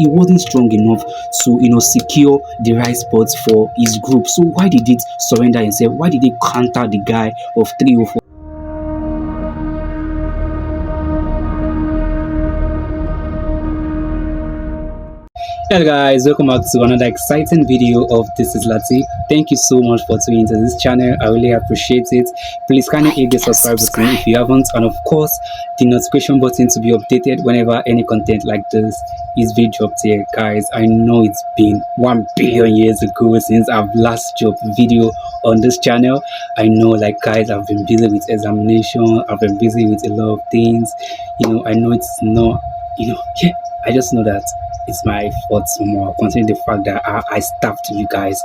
he wasn't strong enough to secure the right spots for his group. So why did he surrender himself? Why did he counter the guy of 304? Hello guys, welcome back to another exciting video of This is Lati. Thank you so much for tuning into this channel. I really appreciate it. Please kindly hit the subscribe button if you haven't, and of course the notification button to be updated whenever any content like this is being dropped here. Guys, I know it's been 1 billion years ago since I've last dropped video on this channel. I know, like, guys, I've been busy with examination, I've been busy with a lot of things. I know it's not, yeah, I just know that it's my fault more, considering the fact that I staffed you guys,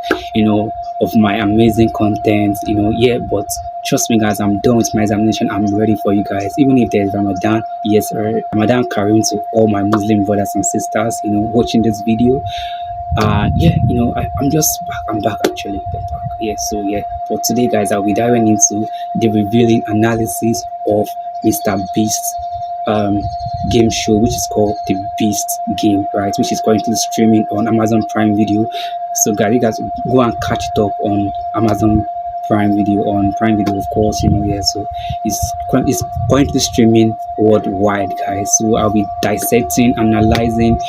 of my amazing content, yeah. But trust me, guys, I'm done with my examination. I'm ready for you guys. Even if there's Ramadan, yes, Ramadan Kareem to all my Muslim brothers and sisters, watching this video. Yeah, I'm just back. I'm back, actually. I'm back. Yeah, so yeah, for today, guys, I'll be diving into the revealing analysis of Mr. Beast game show, which is called the Beast Game, right, which is currently streaming on Amazon Prime Video. So guys, you guys go and catch it up on Amazon Prime Video, of course, yeah. So it's currently streaming worldwide, guys. So I'll be dissecting, analyzing,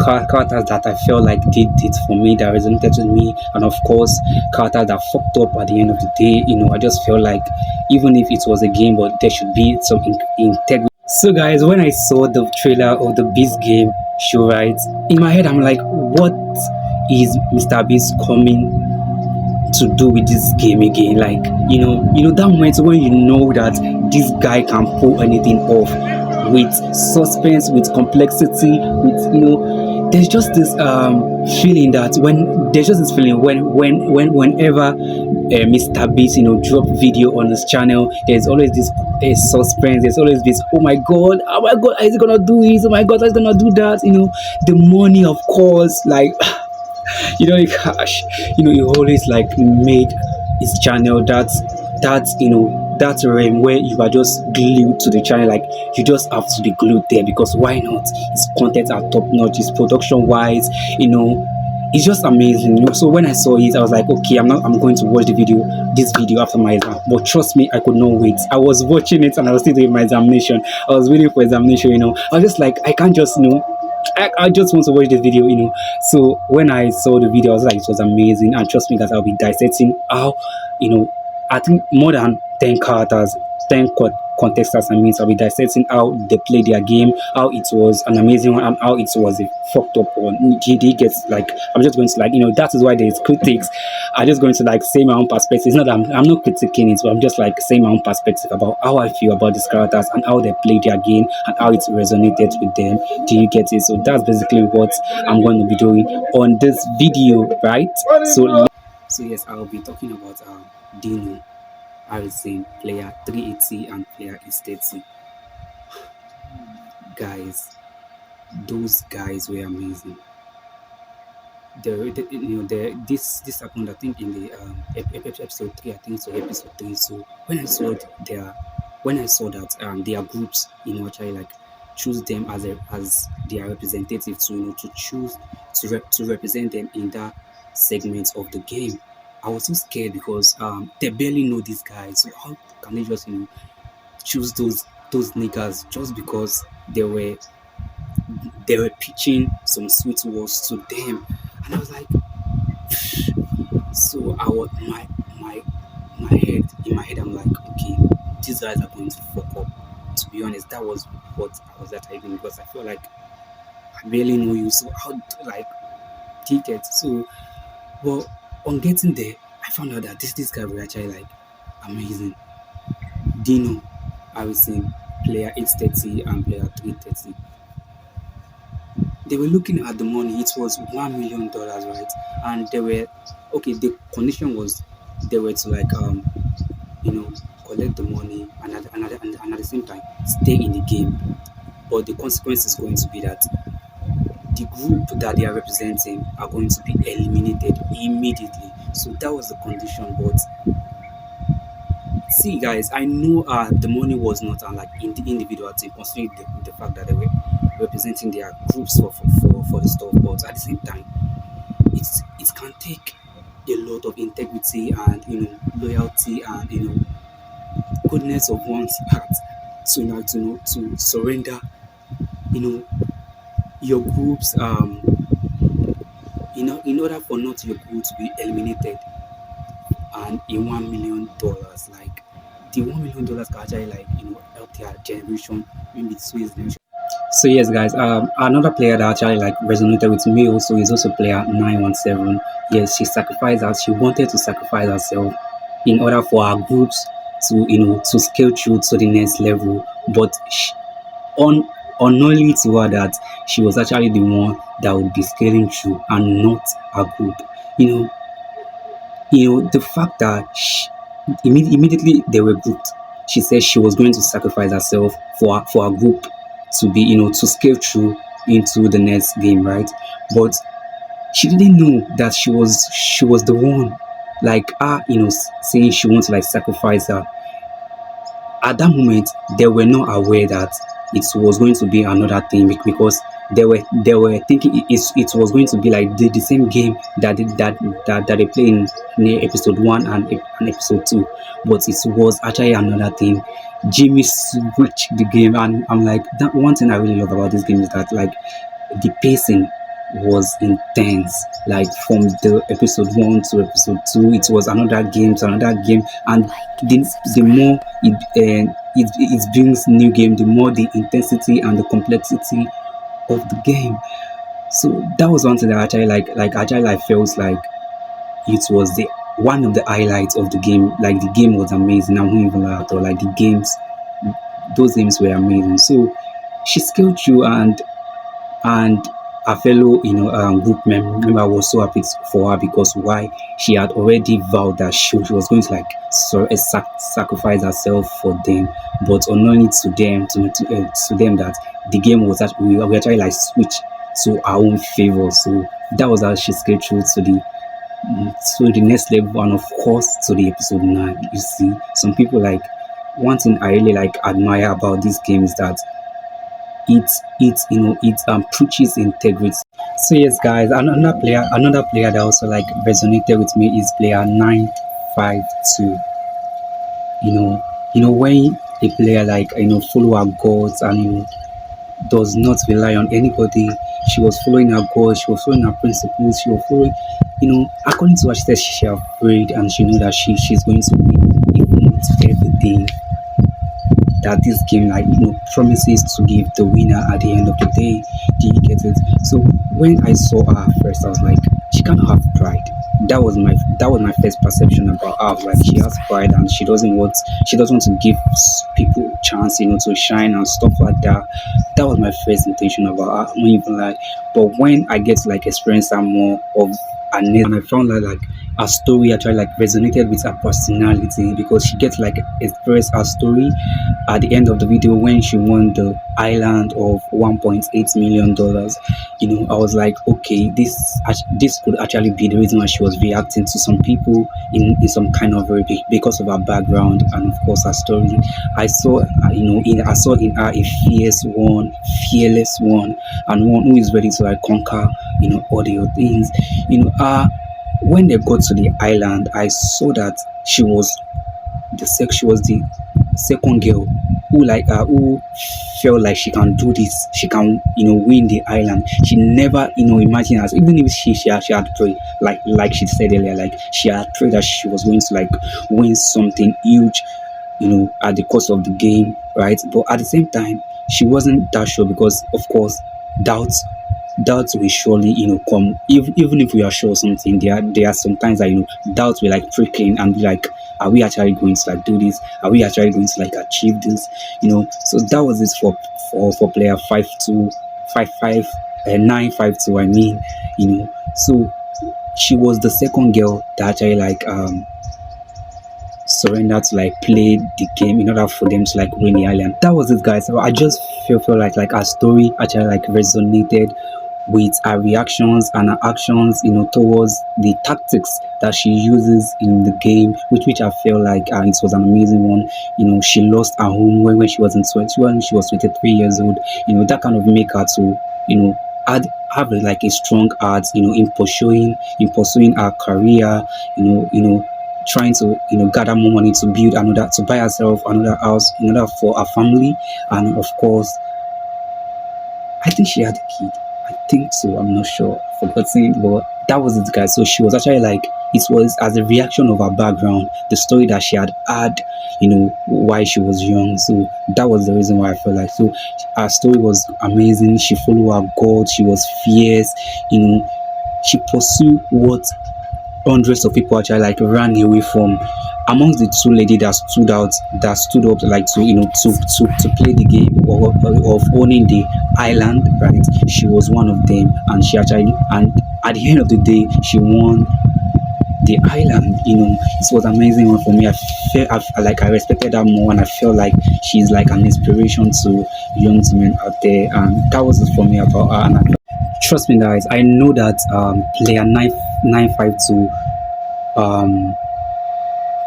characters that I felt like did it for me, that resonated with me, and of course characters that fucked up at the end of the day. I just felt like even if it was a game, but there should be some integrity. So guys, when I saw the trailer of the Beast Game show, right, in my head I'm like, what is Mr. Beast coming to do with this game again? Like, that moment when you know that this guy can pull anything off, with suspense, with complexity, with there's just this feeling that whenever Mr. Beast drop video on his channel, there's always this suspense. There's always this, oh my god, is he gonna do this? Oh my god, is he gonna do that? The money, of course, like the cash. He always like made his channel that realm where you are just glued to the channel. Like, you just have to be glued there, because why not? His content are top notch, his production wise, it's just amazing. So when I saw it, I was like, okay, I'm going to watch this video after my exam. But trust me, I could not wait. I was watching it and I was still doing my examination. I was waiting for examination. I was just like, I can't just I just want to watch this video. So when I saw the video, I was like, it was amazing. And trust me, guys, I'll be dissecting how, I think more than 10 characters, 10 contestants. I'll be dissecting how they play their game, how it was an amazing one, and how it was a fucked up one. GD gets, like, I'm just going to, like, that is why there's critics. I'm just going to, like, say my own perspective. It's not that I'm not critiquing it, but I'm just like saying my own perspective about how I feel about these characters and how they play their game and how it resonated with them. Do you get it? So that's basically what I'm going to be doing on this video, right? So yes, I'll be talking about Dino, Harrison, player 380 and player 830. Guys, those guys were amazing. This happened, I think, in the episode 3. I think so, episode 3. So when I saw that their groups, actually, like, choose them as their representative to choose to represent them in that segment of the game, I was so scared, because they barely know these guys. So how can they just choose those niggas just because they were pitching some sweet words to them? And I was like, so I was in my head I'm like, okay, these guys are going to fuck up. To be honest, that was what I was at, even, because I feel like I barely know you. So how, like, take it? So, well, on getting there, I found out that this guy was actually, like, amazing. Dino, Harrison, player 830 and player 330. They were looking at the money. It was $1 million, right? And they were, okay, the condition was they were to, like, collect the money and at the same time stay in the game. But the consequence is going to be that the group that they are representing are going to be eliminated immediately. So that was the condition. But see, guys, I know the money was not like in the individual team, considering the fact that they were representing their groups for for the stuff, but at the same time, it can take a lot of integrity and loyalty and goodness of one's heart to to surrender you know your groups in order for not your group to be eliminated and in $1 million, like the $1 million can actually like help their generation, maybe Swiss generation. So yes, guys. Another player that actually like resonated with me also is also player 917. Yes, she sacrificed her. She wanted to sacrifice herself in order for our groups to to scale through to the next level. But on unknowingly to her that she was actually the one that would be scaling through and not her group. You know, the fact that immediately they were grouped, she said she was going to sacrifice herself for her group to be to scale through into the next game, right? But she didn't know that she was the one, like her, saying she wants to like sacrifice her. At that moment they were not aware that it was going to be another thing, because they were thinking it was going to be like the same game that they play in near episode 1 and episode 2, but it was actually another thing. Jimmy switched the game, and I'm like, that one thing I really love about this game is that like the pacing was intense. Like from the episode 1 to episode 2, it was another game to another game, and the more it brings new game, the more the intensity and the complexity of the game. So that was one thing that actually actually like feels like it was the one of the highlights of the game. Like the game was amazing. I won't even lie at all. Like those games were amazing. So she scaled through, and her fellow group member was so happy for her, because why, she had already vowed that she was going to like sacrifice herself for them, but unknowingly to them to them that the game was actually we actually like switch to our own favor. So that was how she scaled through to the next level, and of course to the episode 9. You see, some people like, one thing I really like admire about this game is that it preaches integrity. So yes, guys, another player that also like resonated with me is player 952. When a player like follow her goals and does not rely on anybody. She was following her goals, she was following her principles, she was following, according to what she said, she had prayed and she knew that she's going to win, even with everything that this game like promises to give the winner at the end of the day. Do you get it? So when I saw her first, I was like, she cannot have pride. That was my first perception about her. I was like, she has pride and she doesn't want to give people chance to shine and stuff like that. That was my first intention about her. I won't even lie. But when I get to like experience her more of her and I found that like her story actually like resonated with her personality, because she gets like express her story at the end of the video when she won the island of $1.8 million. I was like, okay, this could actually be the reason why she was reacting to some people in some kind of way, because of her background and of course her story. I saw in her a fearless one, and one who is ready to like conquer all the other things. When they got to the island, I saw that she was the second girl who felt like she can do this, she can win the island. She never imagined us, even if she had prayed, like she said earlier, like she had prayed that she was going to like win something huge at the course of the game, right? But at the same time, she wasn't that sure, because of course doubts doubts will surely come. Even if we are sure of something, there are sometimes that doubts will like prickling and be like, are we actually going to like do this? Are we actually going to like achieve this? So that was it for player 5255 952, I mean. So she was the second girl that actually like surrender to like play the game in order for them to like win the island. That was it, guys. So I just feel like our story actually like resonated with her reactions and her actions towards the tactics that she uses in the game, which I feel like it was an amazing one. She lost her home when she was in 20, when she was 23 years old. That kind of make her to had have like a strong heart, in pursuing her career, trying to gather more money to build another, to buy herself another house in order for her family, and of course, I think she had a kid. I think so. I'm not sure. I've forgotten, but that was it, guys. So she was actually like, it was as a reaction of her background, the story that she had, why she was young. So that was the reason why I felt like, so her story was amazing. She followed her God. She was fierce. You know, she pursued what hundreds of people actually like ran away from. Amongst the two ladies that stood up like to to play the game of owning the island, right? She was one of them, and she actually, and at the end of the day, she won the island. It was amazing one for me. I respected her more, and I felt like she's like an inspiration to young women out there, and that was it for me about her. And trust me, guys, I know that player 952 um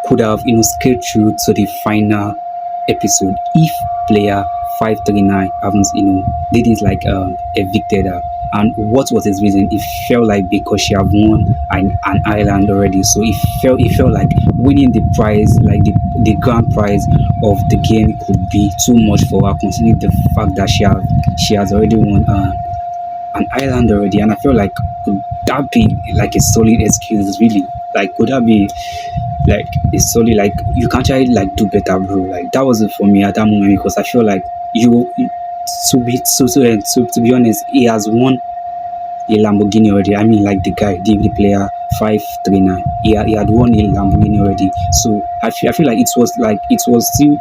could have scaled through to the final episode if player 539 haven't didn't like evicted her. And what was his reason? It felt like because she have won an island already, so it felt like winning the prize, like the grand prize of the game, could be too much for her, considering the fact that she has already won an island already. And I feel like, could that be like a solid excuse, really? Like, could that be like it's solely like you can actually like do better, bro? Like, that was it for me at that moment, because I feel like to be honest, he has won a Lamborghini already. I mean, like the guy, the player 539, he had won a Lamborghini already. So I feel like it was still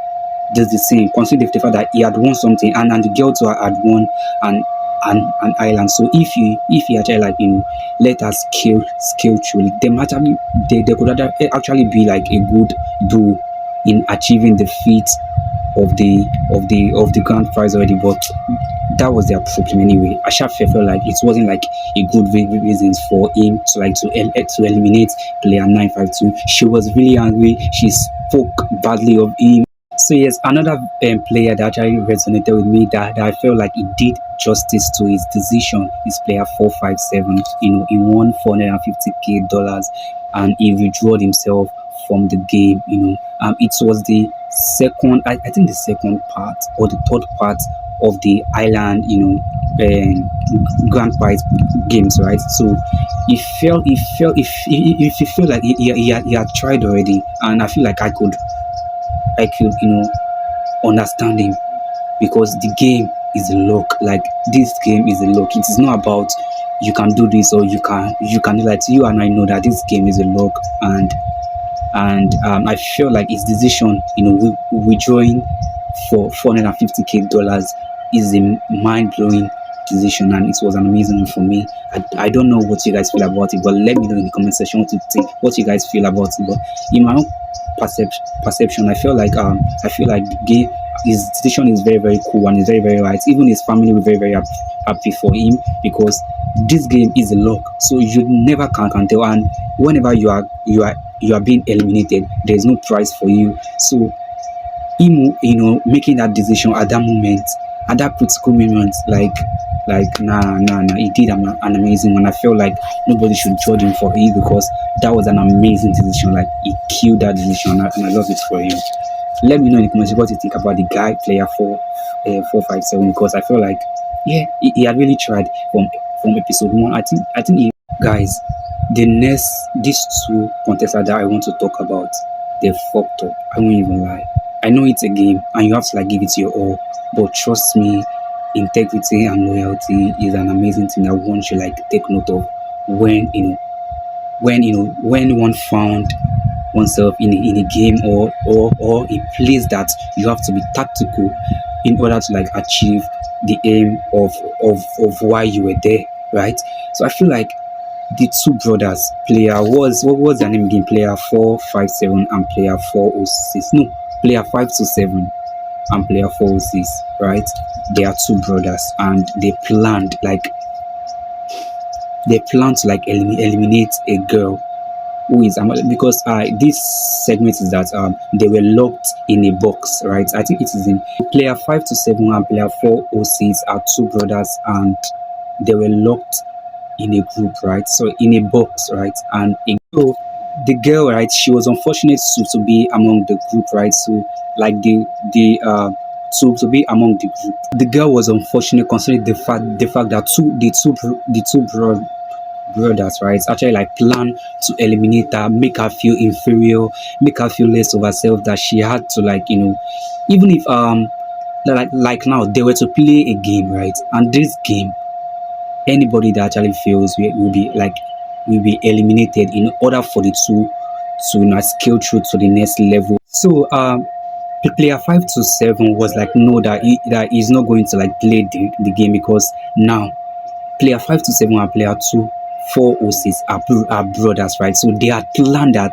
just the same, considering the fact that he had won something, and the girl too had won an an island. So if he actually like let us scale through, they could actually be like a good do in achieving the feat of the grand prize already. But that was their problem anyway. Asha felt like it wasn't like a good reasons for him to like to eliminate player 952. She was really angry. She spoke badly of him. So yes, another player that actually resonated with me, that I felt like he did justice to his decision, is player 457. He won $450K, and he withdrew himself from the game. It was the second, I think the second part or the third part of the island, grand prize games, right? So if he felt like he had tried already, and I feel like I could understand him, because the game is a luck. Like, this game is a luck. It is not about you can do this or you can do that. You and I know that this game is a luck. And I feel like his decision, withdrawing for $450K is a mind-blowing decision, and it was an amazing one for me. I don't know what you guys feel about it, but let me know in the comment section what you guys feel about it. But in my own perception, I feel like the game, his decision is very, very cool, and is very, very right. Even his family were very, very happy for him, because this game is a lock, so you never can tell. And whenever you are being eliminated, there is no prize for you. So him, making that decision at that moment, at that critical moment, like nah, he did an amazing one. I feel like nobody should judge him for it, because that was an amazing decision. Like, he killed that decision, and I love it for him. Let me know in the comments what you think about the guy player 457, because I feel like, yeah, he had really tried from episode one. I think guys, these two contestants that I want to talk about, they fucked up. I won't even lie. I know it's a game, and you have to like give it your all, but trust me, integrity and loyalty is an amazing thing that one should like take note of when when one found oneself in a game, or a place that you have to be tactical in order to like achieve the aim of why you were there, right? So I feel like the two brothers, player was what was their name again? Player 457 and player 406. No, player 527 and player 406, right? They are two brothers, and they planned to like eliminate a girl who is because this segment is that they were locked in a box, right? I think it is in player 527 and player 406 are two brothers, and they were locked in a group, right? So in a box, right? And so the girl, right, she was unfortunate to be among the group, right? So like the to be among the group. The girl was unfortunate considering the fact that the two brothers, right, actually like plan to eliminate her, make her feel inferior, make her feel less of herself, that she had to, like, even if like now they were to play a game, right? And this game, anybody that actually fails will be eliminated in order for the two to not scale through to the next level. So the player 5 to 7 was like, no, that he's not going to like play the game, because now player 5 to 7 and player 2 4 or 6 are brothers, right? So they had planned that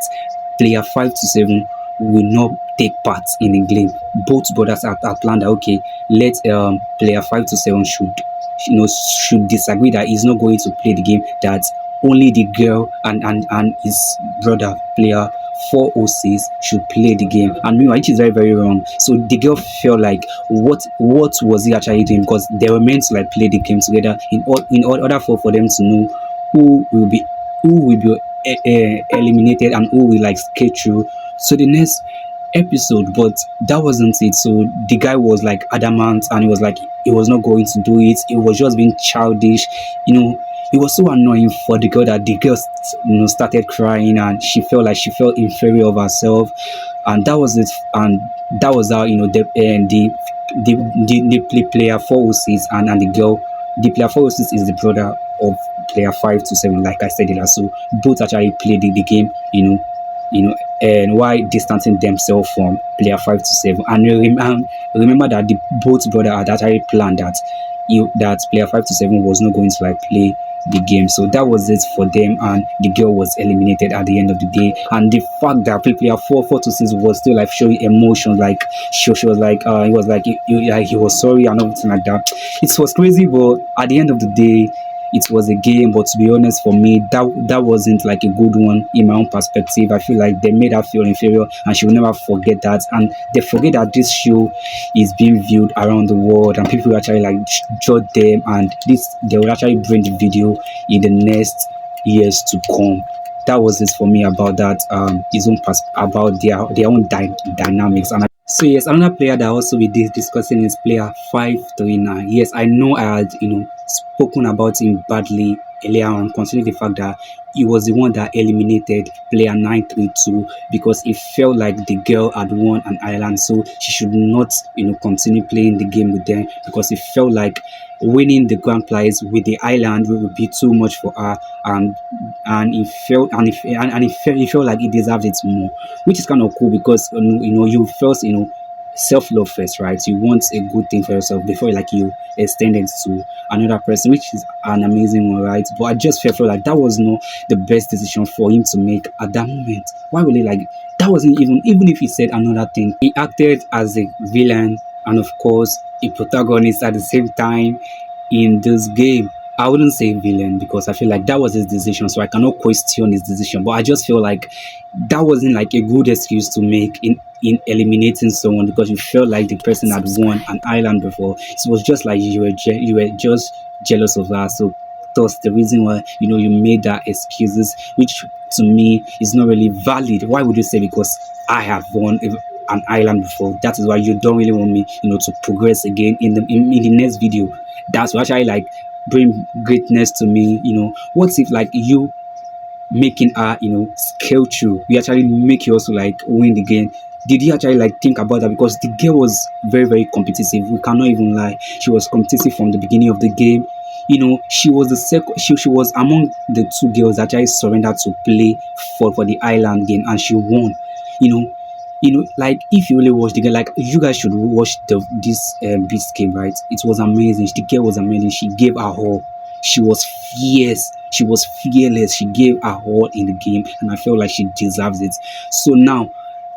player 5 to 7 will not take part in the game. Both brothers had planned that, okay, let player 5 to 7 should disagree that he's not going to play the game, that only the girl and his brother player 4 or 6 should play the game. And meanwhile, which is very, very wrong. So the girl felt like, what was he actually doing? Because they were meant to like play the game together in order for them to know who will be eliminated and who will like skate through so the next episode. But that wasn't it. So the guy was like adamant, and he was like, he was not going to do it. It was just being childish. It was so annoying for the girl that the girl started crying, and she felt inferior of herself. And that was it. And that was how, the player 4 or 6 and the girl. The player 4 or 6 is the brother of player 5 to 7, like I said earlier. So both actually played the game, and why distancing themselves from player 5 to 7. And remember that the both brother had actually planned that player 5 to 7 was not going to like play the game. So that was it for them, and the girl was eliminated at the end of the day. And the fact that player 4 to 6 was still like showing emotions, like she was like, he was like, he was sorry and everything like that. It was crazy, but at the end of the day, it was a game. But to be honest, for me, that wasn't like a good one in my own perspective. I feel like they made her feel inferior, and she will never forget that. And they forget that this show is being viewed around the world, and people actually like judge them, and they will actually bring the video in the next years to come. That was it for me about that. His own about their own dynamics. And so yes, another player that also we discussing is player 539. Yes, I know I had spoken about him badly earlier on, considering the fact that he was the one that eliminated player 932, because it felt like the girl had won an island, so she should not continue playing the game with them, because it felt like winning the grand prize with the island will be too much for her. And it felt like he deserved it more, which is kind of cool, because you first self-love first, right? You want a good thing for yourself before like you extend it to another person, which is an amazing one, right? But I just felt like that was not the best decision for him to make at that moment. Why would he like that? Wasn't even if he said another thing, he acted as a villain and of course a protagonist at the same time in this game. I wouldn't say villain, because I feel like that was his decision, so I cannot question his decision. But I just feel like that wasn't like a good excuse to make in eliminating someone, because you felt like the person had won an island before. So it was just like you were just jealous of her. So that's the reason why you made that excuses, which to me is not really valid. Why would you say because I have won an island before, that is why you don't really want me to progress again in the next video? That's what actually like bring greatness to me. What if like you making her scale through, we actually make you also like win the game? Did you actually like think about that? Because the girl was very, very competitive. We cannot even lie, she was competitive from the beginning of the game. She was the second, she was among the two girls that actually surrendered to play for the island game, and she won. you know like if you really watch the game, like you guys should watch this beast game, right? It was amazing. The girl was amazing. She gave her all. She was fierce. She was fearless. She gave her all in the game, and I felt like she deserves it. So now,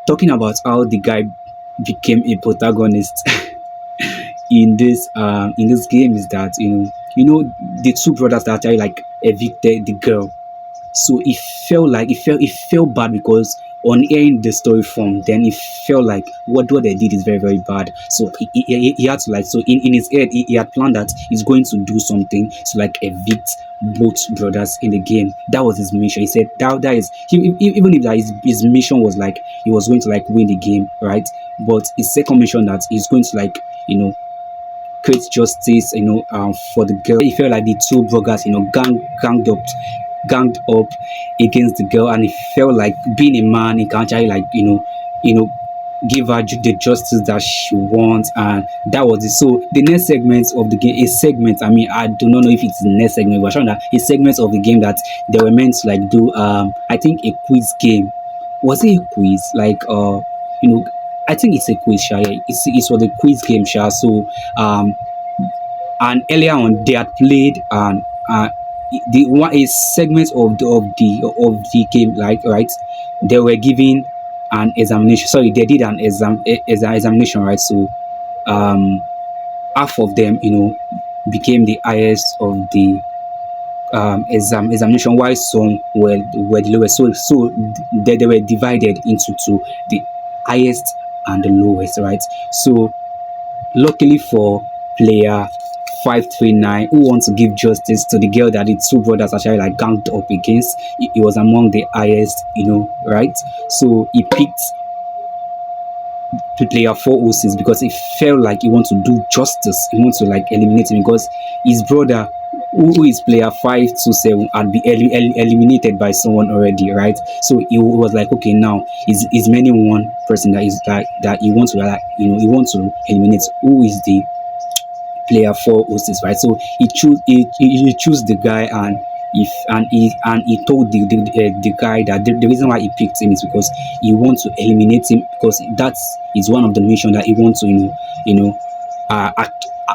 talking about how the guy became a protagonist in this game, is that the two brothers that actually like evicted the girl. So it felt bad because on hearing the story from, then he felt like what they did is very, very bad. So he had to like, so in his head, he had planned that he's going to do something to like evict both brothers in the game. That was his mission. He said that is even if that his mission was like he was going to like win the game, right? But his second mission that he's going to like, create justice, for the girl. He felt like the two brothers, ganged up against the girl, and he felt like being a man, he can actually like, you know, give her the justice that she wants, and that was it. So the next segment of the game, a segment. I mean, I do not know if it's the next segment, but that a segment of the game that they were meant to like do. I think a quiz game. Was it a quiz? Like, I think it's a quiz, Sha. Yeah. It's for the quiz game, Sha. So and earlier on they had played the one a segment of the game, like, right, they were giving an examination. Sorry, they did an examination, right? So um half of them, became the highest of the examination, while some were the lowest. So they were divided into two, the highest and the lowest, right? So luckily for player 539, who wants to give justice to the girl that the two brothers actually like ganged up against, he was among the highest, right? So he picked to player 406 because he felt like he wants to do justice. He wants to like eliminate him because his brother, who is player 527, had been eliminated by someone already, right? So he was like, okay, now is many one person that is like that he wants to like, he wants to eliminate. Who is the player 406, right? So he choose the guy, and he told the guy that the reason why he picked him is because he wants to eliminate him, because that's is one of the mission that he wants to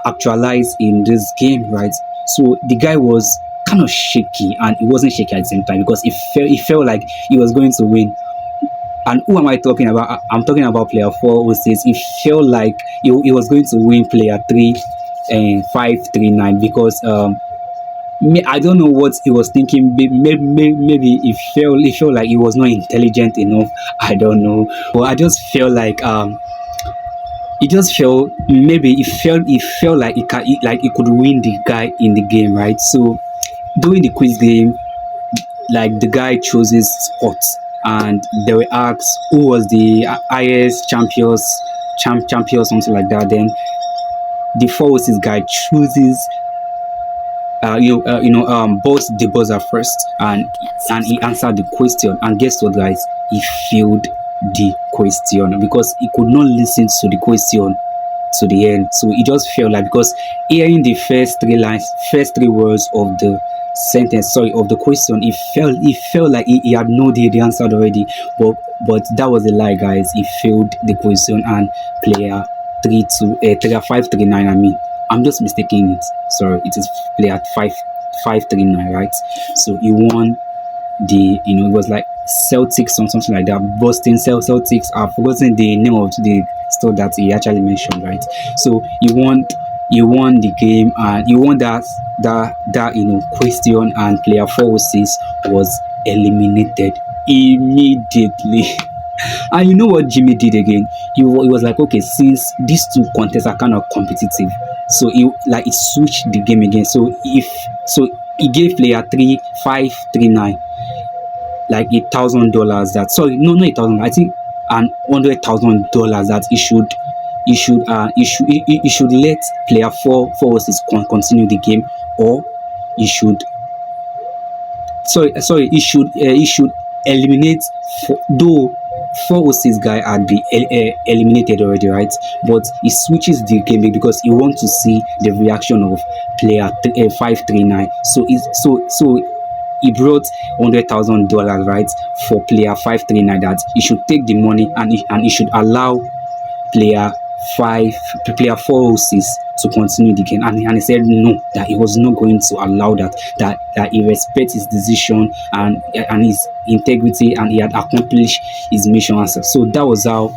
actualize in this game, right? So the guy was kind of shaky, and he wasn't shaky at the same time because he felt like he was going to win. And who am I talking about? I'm talking about player 406. He felt like he was going to win player 3 and 539 because I don't know what he was thinking. Maybe he felt like he was not intelligent enough. I don't know, but I just felt like he just felt maybe he felt like he could win the guy in the game, right? So during the quiz game, like the guy chooses sports, and they were asked who was the highest champion, something like that. Then the 406 guy chooses boss the buzzer first, and he answered the question, and guess what, guys, he failed the question because he could not listen to the question to the end. So he just felt like, because hearing the first three words of the sentence, sorry, of the question, he felt like he had known the answer already, but that was a lie, guys. He failed the question, and player 539, I mean, I'm just mistaking it, sorry, it is player 539, right? So he won the, it was like Celtics or something like that, Boston Celtics. I've forgotten the name of the store that he actually mentioned, right? So he won the game, and he won that question, and player 406 was eliminated immediately. And you know what Jimmy did again? He was like, okay, since these two contests are kind of competitive, so he switched the game again. So he gave player 3539 like $1,000. That, sorry, no, not 1,000. I think $100,000 that he should let player 406 continue the game, or he should he should eliminate though 406 guy had been eliminated already, right? But he switches the game because he wants to see the reaction of player 539. So he brought $100,000, right, for player 539, that he should take the money, and he should allow player 406 to continue the game, and he said no, that he was not going to allow that he respects his decision and his integrity, and he had accomplished his mission answer. So that was how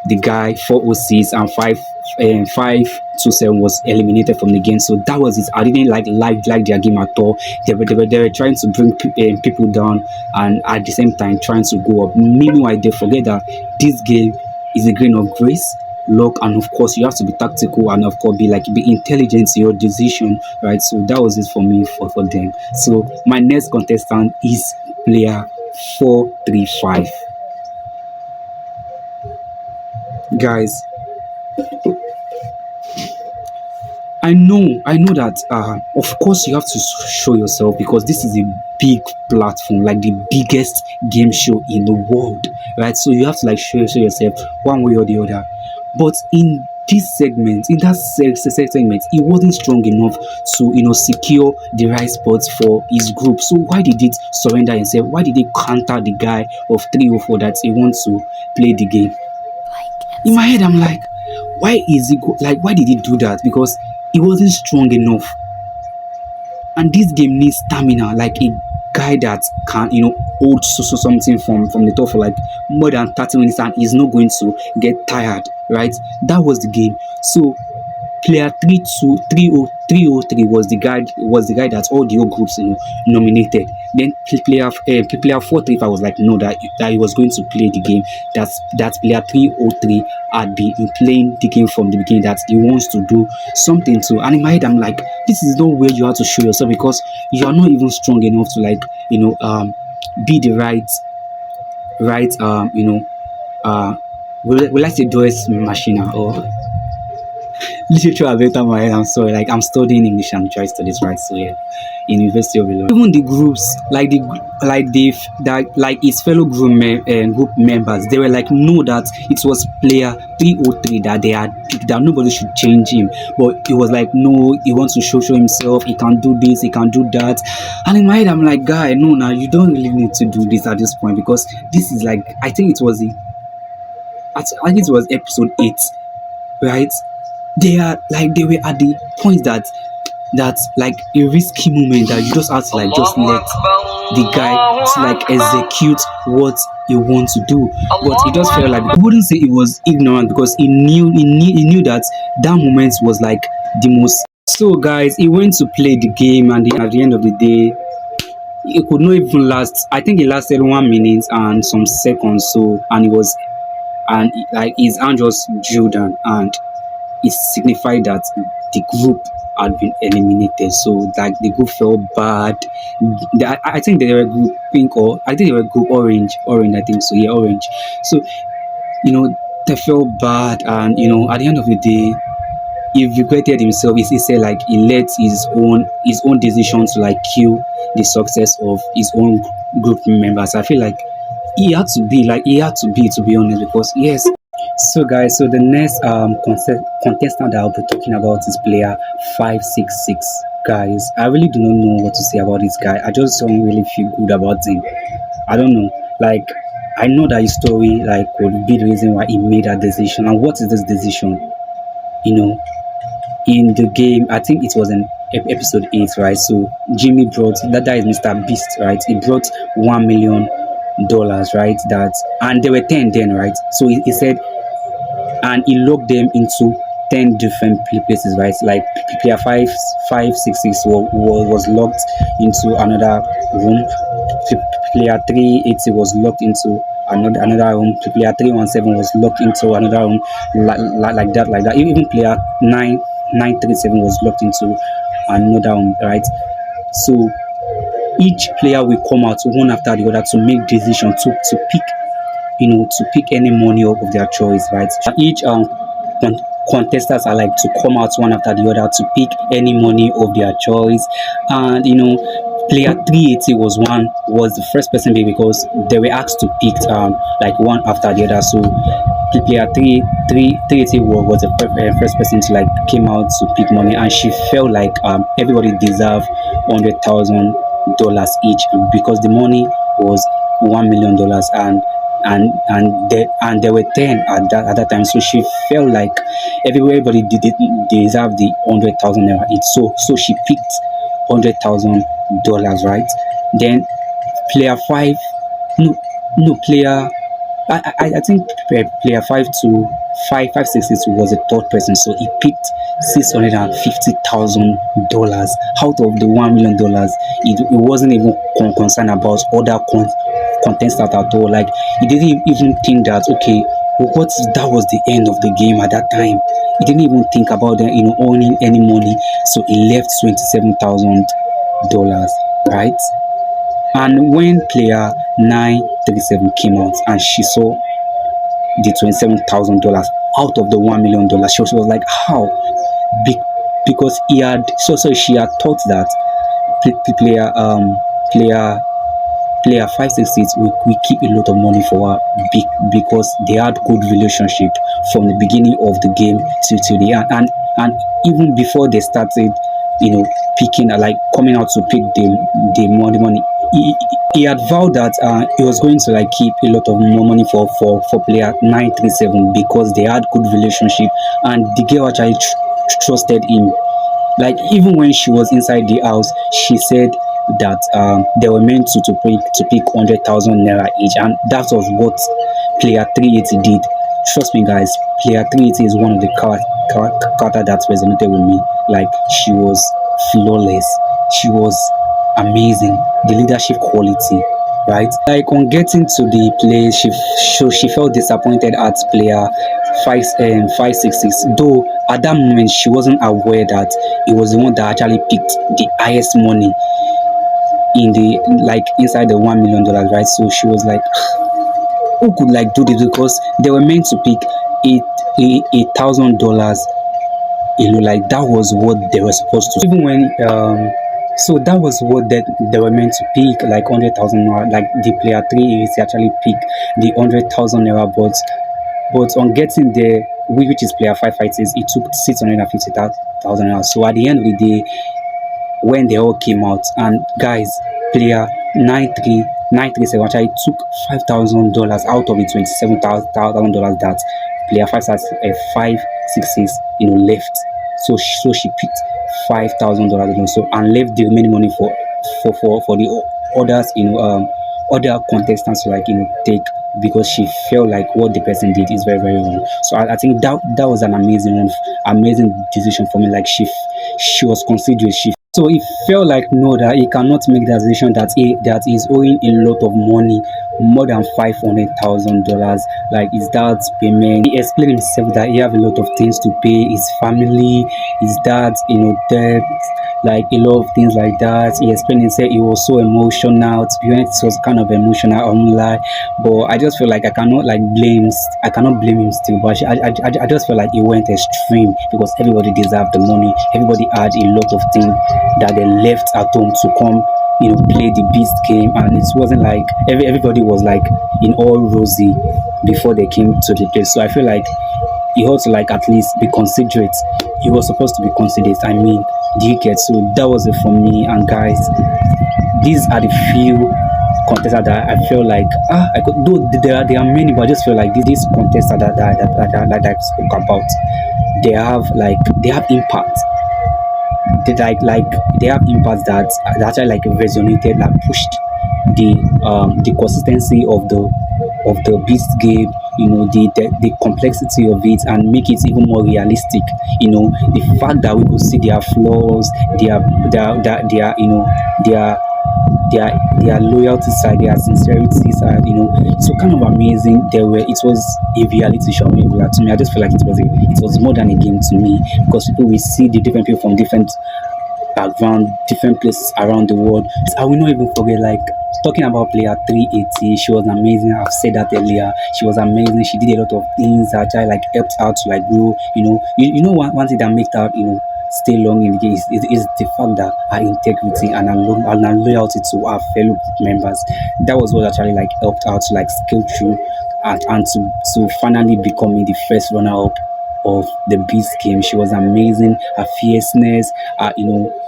the guy 406 and 5-7 was eliminated from the game. So that was it. I didn't like their game at all. They were trying to bring people down, and at the same time trying to go up. Meanwhile, they forget that this game is a game of grace, luck, and of course you have to be tactical, and of course be intelligent in your decision, right? So that was it for me for them. So my next contestant is player 435. Guys, I know that of course you have to show yourself, because this is a big platform, like the biggest game show in the world, right? So you have to like show yourself one way or the other. But in this segment, in that segment, he wasn't strong enough to secure the right spots for his group. So why did it surrender himself? Why did he counter the guy of 304 that he wants to play the game? In my head, I'm like, why is he like? Why did he do that? Because he wasn't strong enough. And this game needs stamina, like a guy that can hold something from the top for like more than 30 minutes, and is not going to get tired, right? That was the game. So player 303 was the guy that all the old groups nominated. Then player 435 was like, no, that he was going to play the game. That player 303 had been playing the game from the beginning, that he wants to do something too. And in my head, I'm like, this is no way you have to show yourself, because you are not even strong enough to like be the right will I say Doris Machina or literature are better my head. I'm sorry. Like I'm studying English and trying to study this right. So yeah, in University of Illinois. Even the groups, like his fellow group members, they were like, no, that it was player 303 that they had picked, that nobody should change him. But he was like, no, he wants to show himself. He can do this. He can do that. And in my head, I'm like, guy, no, now you don't really need to do this at this point, because this is like, I think it was episode 8, right? They were at the point that like a risky moment, that you just have to like just let the guy to like execute what he wants to do. But it just felt like, I wouldn't say it was ignorant, because he knew that that moment was like the most. So guys, he went to play the game, and at the end of the day, it could not even last. I think it lasted 1 minute and some seconds. So, and it was, and like his hand just drew down, and it signified that the group had been eliminated. So like the group felt bad. I think they were group pink, or I think they were group orange. I think so. Yeah, orange. So they felt bad, and at the end of the day, he regretted himself. He said like he let his own decision to like kill the success of his own group members. I feel like he had to be, to be honest, because yes. So guys, so the next contestant that I'll be talking about is player 566. Guys, I really do not know what to say about this guy. I just don't really feel good about him. I don't know. Like, I know that his story like would be the reason why he made that decision. And what is this decision? You know, in the game, I think it was in episode 8, right? So Jimmy brought that is Mr. Beast, right? He brought $1 million, right? That, and there were 10 then, right? So he said, and he locked them into 10 different places, right? Like player 566 was locked into another room. Player 380 was locked into another room. Player 317 was locked into another room, like that. Even player 937 was locked into another room, right? So each player will come out one after the other to make decision to pick, to pick any money of their choice, right? Each contestants are like to come out one after the other to pick any money of their choice. And player 380 was the first person, because they were asked to pick like one after the other. So player 380 was the first person to like came out to pick money, and she felt like everybody deserved $100,000 each, because the money was $1 million, and there were 10 at that time. So she felt like everybody did deserve the 100,000 naira each. So she picked $100,000, right? Then player 5, no, player, I think player 5 too 566 was the third person, so he picked $650,000 out of the $1 million. It wasn't even concerned about other contestants at all. Like he didn't even think that okay, what if that was the end of the game at that time. He didn't even think about them, owning any money. So he left $27,000, right? And when player 937 came out and she saw the $27,000 out of the $1 million, she was like, how? Be- because he had so she had thought that player player player 566 we keep a lot of money for her because they had good relationship from the beginning of the game to the end, and even before they started, picking, like coming out to pick the money. He had vowed that he was going to like keep a lot of more money for player 937 because they had good relationship and the girl actually trusted him. Like even when she was inside the house, she said that they were meant to pick 100,000 naira each, and that was what player 380 did. Trust me, guys, player 380 is one of the character that resonated with me. Like she was flawless, she was amazing. The leadership quality, right? Like on getting to the place, she felt disappointed at player 566. Though at that moment she wasn't aware that it was the one that actually picked the highest money in the like inside the $1 million, right? So she was like, who could like do this because they were meant to pick $8,000. Like that was what they were supposed to. Even when so that was what they were meant to pick, like 100,000 naira. Like the player 380 actually picked the 100,000 naira, but on getting there, which is player 556, it took 650,000 naira. So at the end of the day, when they all came out, and guys, player 937 actually took $5,000 out of the $27,000 that player 566 left. So she picked $5,000, so and left the remaining money for the others, other contestants to like take, because she felt like what the person did is very very wrong. So I think that was an amazing one, amazing decision for me. Like she was considerate. So he felt like no, that he cannot make that decision, that that he's owing a lot of money, more than $500,000. Like is that payment? He explained himself that he have a lot of things to pay, his family, his dad, debt, like a lot of things like that. He explained himself. He was so emotional. To be honest, it was kind of emotional. I'm like, but I just feel like I cannot like blame. I cannot blame him still. But I just feel like he went extreme because everybody deserved the money. Everybody had a lot of things that they left at home to come, play the beast game, and it wasn't like everybody was like in all rosy before they came to the place. So I feel like he ought to like at least be considerate. He was supposed to be considerate. I mean, do you get? So that was it from me. And guys, these are the few contestants that I feel like I could do. There are many, but I just feel like these contestants that I spoke about, they have impact. They they have impacts that actually like resonated, like pushed the consistency of the beast game, the complexity of it, and make it even more realistic. The fact that we could see their flaws, their their loyalty side, their sincerity side, so kind of amazing. It was a reality show. Like, to me, I just feel like it was more than a game to me, because people will see the different people from different background, different places around the world. I will not even forget, like, talking about player 380, she was amazing. I've said that earlier. She was amazing. She did a lot of things that I like helped out to like grow. One thing that made her, stay long in the game is the fact that her integrity and her loyalty to our fellow members. That was what actually like helped out to like scale through and to finally becoming the first runner up of the beast game. She was amazing. Her fierceness,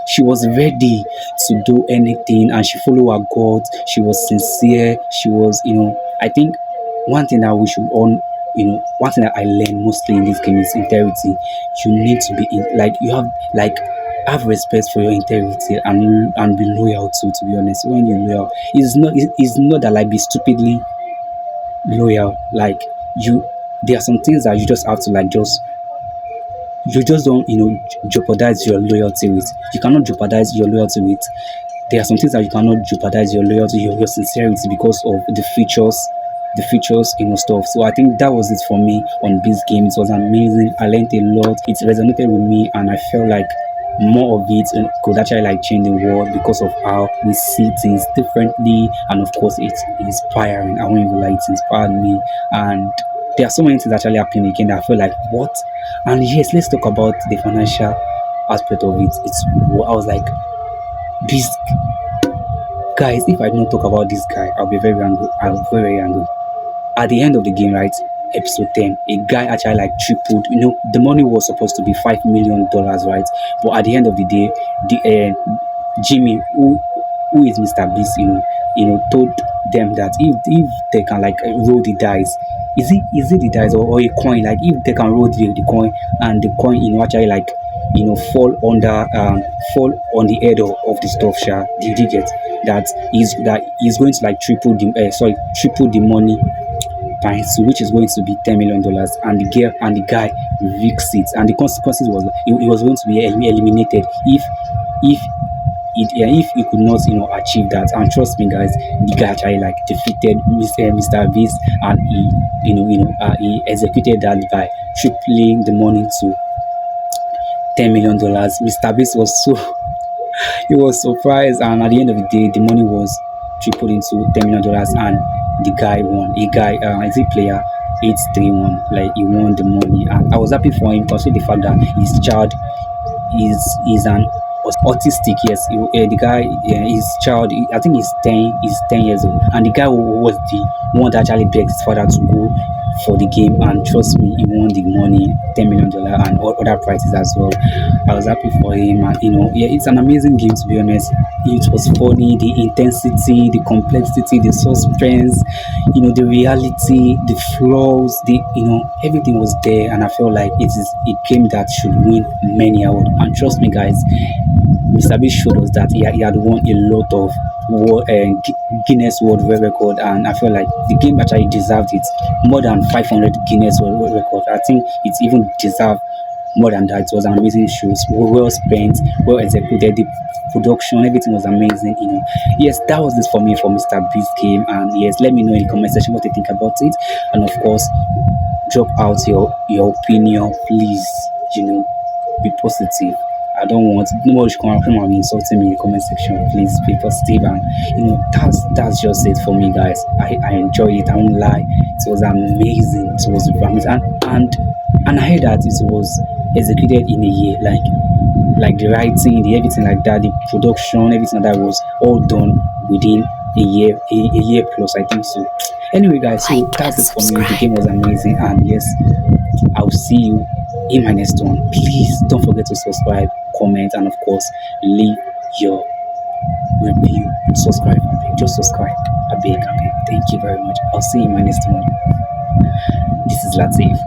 she was ready to do anything, and she followed her God. She was sincere. She was, I think one thing that we should all, one thing that I learned mostly in this game is integrity. You need to be like, you have like have respect for your integrity and be loyal to be honest. When you're loyal, it's not that like be stupidly loyal. Like you there are some things that you just have to like just you just don't jeopardize your loyalty with. You cannot jeopardize your loyalty with. There are some things that you cannot jeopardize your loyalty, your sincerity because of the features stuff. So I think that was it for me on this game. It was amazing. I learned a lot. It resonated with me, and I felt like more of it could actually like change the world because of how we see things differently. And of course, it's inspiring. I won't even lie, it inspired me. And there are so many things actually happening again that I feel like what. And yes, let's talk about the financial aspect of it. I was like, this guys, if I don't talk about this guy, I'll be very angry. I'll be very, very angry. At the end of the game, right, episode 10, a guy actually like tripled. The money was supposed to be $5 million, right? But at the end of the day, the Jimmy, who is Mr. Beast, told them that if they can like roll the dice, is it the dice or a coin? Like if they can roll the coin, and the coin actually like fall on the head of the stuff sha. Did you get that he's going to like triple the money times two, which is going to be $10 million, and the guy risks it, and the consequences was he was going to be eliminated if if he could not achieve that. And trust me guys, the guy actually like defeated Mr. Beast, and he executed that by tripling the money to $10 million. Mr. Beast was so he was surprised, and at the end of the day, the money was tripled into $10 million, and the guy won. A guy, is a player 831, like he won the money, and I was happy for him, considering the fact that his child is an autistic. Yes, the guy, his child, I think he's 10 years old, and the guy was the one that actually begged his father to go for the game, and trust me, he won the money, $10 million, and other prizes as well. I was happy for him, and yeah, it's an amazing game, to be honest. It was funny, the intensity, the complexity, the suspense, the reality, the flaws, everything was there, and I felt like it is a game that should win many awards. And trust me guys, Mr. Beast showed us that he had won a lot of Guinness World Record, and I feel like the game actually deserved it more than 500 Guinness World Record. I think it even deserved more than that. It was an amazing show, well spent, well executed. The production, everything was amazing. Yes, that was this for me for Mr. Beast game. And yes, let me know in the comment section what you think about it, and of course, drop out your opinion, please. Be positive. I don't want nobody should come and be insulting me in the comment section. Please be positive, and that's just it for me, guys. I enjoy it. I won't lie. It was amazing. It was amazing, and I heard that it was executed in a year, like the writing, the everything like that, the production, everything like that was all done within a year plus, I think so. Anyway, guys, so that's it for me. The game was amazing, and yes, I'll see you in my next one. Please don't forget to subscribe, comment, and of course, leave your review. Subscribe, I beg. Just subscribe. I beg. Thank you very much. I'll see you in my next one. This is Latif.